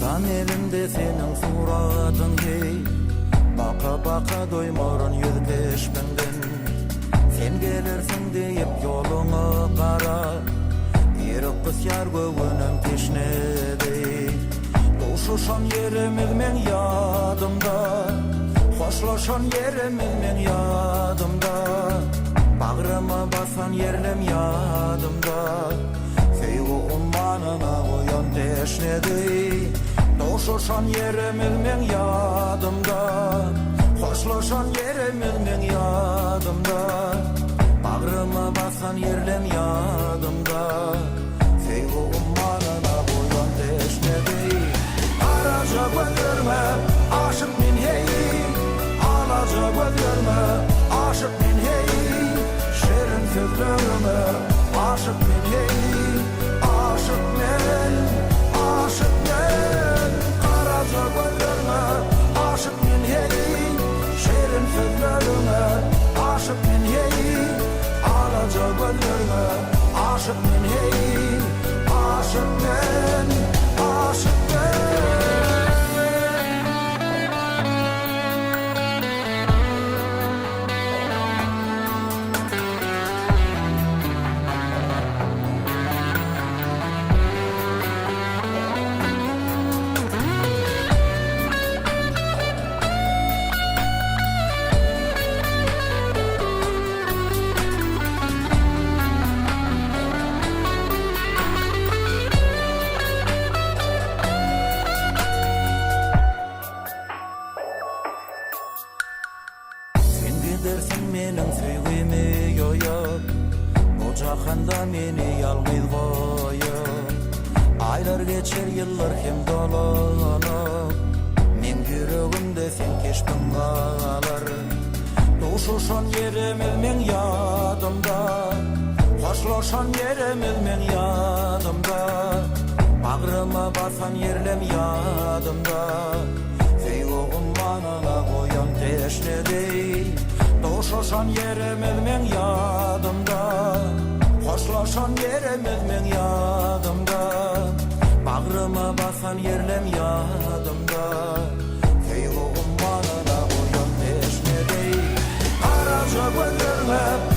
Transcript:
Can elimde senin suratın hey, baka baka doymarın yüzgeçmenden. Sen gelirsin deyip yolunu kara, bir kız yar göğünüm teşnedi. Doğuşuşan yerimiz men yadımda, hoşlaşan yerimiz men yadımda. Bağrıma basan yerlim yadımda, sevgi ummanına koyan teşnedi. Doğuşuşan yerimiz men yadımda, hoşlaşan yerimiz men yadımda. Bağrıma basan yerlim yadımda, sevgi ummanına koyan teşnedi. Araca gözlerime aşık min hey, alaca gözlerime aşık min hey. Şerin sözlerime aşık min hey, aşık men, aşık men. Araca gözlerime aşık min hey, şerin sözlerime aşık min hey. Alaca gözlerime aşık min hey, aşık men, aşık men. Dersin menin sevgimi yoyup, bu cahanda meni yalgız koyup. Aylar geçer yıllar hem dolanıp, men yüreğimde sen keşpin kalar. Doğuşuşan yerimiz men yadımda, hoşlaşan yerimiz men yadımda. Bağrıma basan yerlim yadımda, sevgi ummanına koyan teşnedi. Doğuşuşan yerimiz men yadımda, hoşlaşan yerimiz men yadımda. Bağrıma basan yerlim yadımda, sevgi ummanına koyan teşnedi. Araca gözlerime